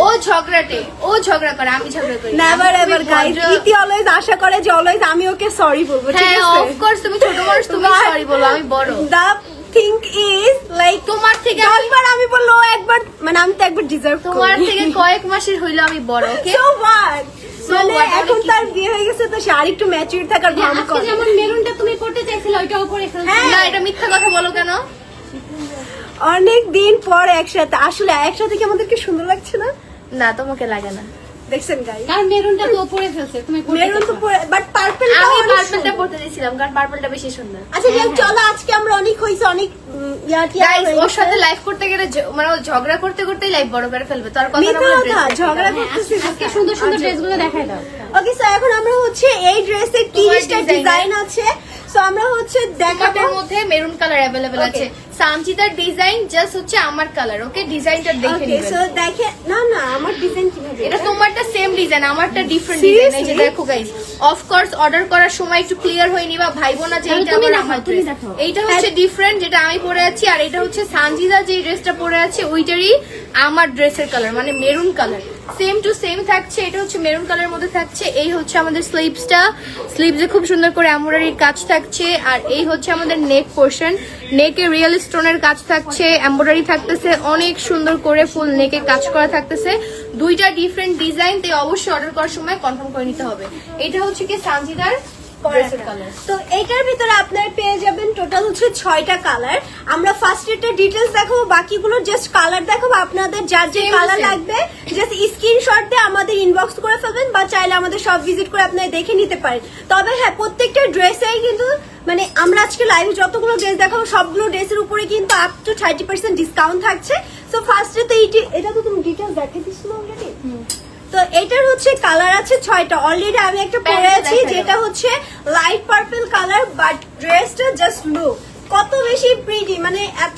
ও ঝগড়াটে, ও ঝগড়া করে, আমি ঝগড়া করি। নেভার এভার গাইস, ইতি অলওয়েজ আশা করে যে অলওয়েজ আমি ওকে সরি বলবো, ঠিক হ্যাঁ আছে? অফ কোর্স, তুমি ছোট মানুষ, তুমি সরি বলো, আমি বড়। দা থিং ইজ লাইক তোমার থেকে 10 বার আমি বললো একবার, মানে আমি তো একবার ডিজার্ভ করি। তোমার থেকে কয়েক মাসের হইলো আমি বড়, ওকে? So what? So মানে what? এখন তার বিয়ে হয়ে গেছে তো সে আরেকটু ম্যাচিউর থাকার ভান আজকে করে। যেমন মেরুনটা তুমি পড়তে চাইছিলে ওইটাও পরে ফেলছো। হ্যাঁ। না, এটা মিথ্যা কথা বলো কেন? অনেক দিন পর একসাথে, আসলে একসাথে কি আমাদেরকে সুন্দর লাগছে না? না, তোমাকে লাগে না। দেখছেন গাইস, কারণ মেরুনটা তো পরে ফেলছে, তুমি পড়তে মেরুন তো চাইছো। বাট পার্পল আমি পার্পলটা পড়তে দিয়েছিলাম কারণ পার্পলটা বেশি সুন্দর। আচ্ছা যাই হোক, চলো আজকে আমরা অনেক হইছে, অনেক গাইস, ওর সাথে লাইভ করতে গেলে মানে ও ঝগড়া করতে করতেই লাইভ বড় করে ফেলবে। তার কথা মিথ্যা কথা, ঝগড়া করতেছি। আজকে সুন্দর সুন্দর ড্রেসগুলো দেখাই দাও। ওকে সো এখন আমরা হচ্ছে এই ড্রেসের 30টা ডিজাইন আছে, সো আমরা হচ্ছে দেখাবো। দেখাটার মধ্যে মেরুন কালার अवेलेबल আছে। সানজিদার ডিজাইন জাস্ট হচ্ছে আমার কালার, ওকে? ডিজাইনটা দেখে ওকে নিবেন। সো দেখে না না আমার ডিজাইন কিভাবে, এটা তোমারটা সেম ডিজাইন, আমারটা ডিফারেন্ট ডিজাইন। এই যে Seriously? দেখো গাইস, অফ কোর্স অর্ডার করার সময় একটু ক্লিয়ার হয়ে নিবা, ভাইবো না যে তাহলে এটা তুমি আবার দেখাও, আমার তুমি ড্রেস। দেখাও। এইটা হচ্ছে ডিফারেন্ট যেটা আমি পরে আছি, আর এটা হচ্ছে সানজিদা যে ড্রেসটা পরে আছে ওইটারই আমার ড্রেসের কালার, মানে maroon colour. Same to same থাকছে, এটা হচ্ছে মেরুন কালারের মধ্যে থাকছে। এই হচ্ছে আমাদের স্লিভসটা, স্লিভসে খুব সুন্দর করে এমব্রয়ডারির কাজ থাকছে। আর এই হচ্ছে আমাদের নেক পোর্শন, নেকে রিয়েল স্টোনের কাজ থাকছে, এমব্রয়ডারি থাকতেছে, অনেক সুন্দর করে ফুল নেকে কাজ করা থাকতেছে। দুইটা ডিফারেন্ট ডিজাইন, তাই অবশ্যই অর্ডার করার সময় কনফার্ম করে নিতে হবে। এটা হচ্ছে কি সানজিদার ড্রেসের কালার। তো এইটার ভিতরে আপনারা পেয়ে যাবেন টোটাল হচ্ছে 6টা কালার। আমরা ফার্স্ট এটা ডিটেইলস দেখাবো, বাকিগুলো জাস্ট কালার দেখাবো। আপনাদের যার যে Same কালার same. লাগবে জাস্ট স্ক্রিনশট দিয়ে আমাদের ইনবক্স করে ফেলবেন, বা চাইলে আমাদের সব ভিজিট করে আপনারা দেখে নিতে পারেন। তবে হ্যাঁ, প্রত্যেকটা ড্রেসেই কিন্তু মানে আমরা আজকে লাইভে যতগুলো ড্রেস দেখাবো সবগুলো ড্রেসের উপরে কিন্তু আপ টু 30% ডিসকাউন্ট থাকছে। সো ফার্স্টে তো এটা তো তুমি ডিটেইলস দেখিয়ে দিচ্ছিলে অলরেডি। তো এটার হচ্ছে কালার আছে 6টা। অলরেডি আমি একটা পরে Pant-টা আছি দেখাই দাও। যেটা হচ্ছে লাইট পার্পল কালার, বাট ড্রেসটা জাস্ট লুক কত বেশি প্রিটি, মানে এত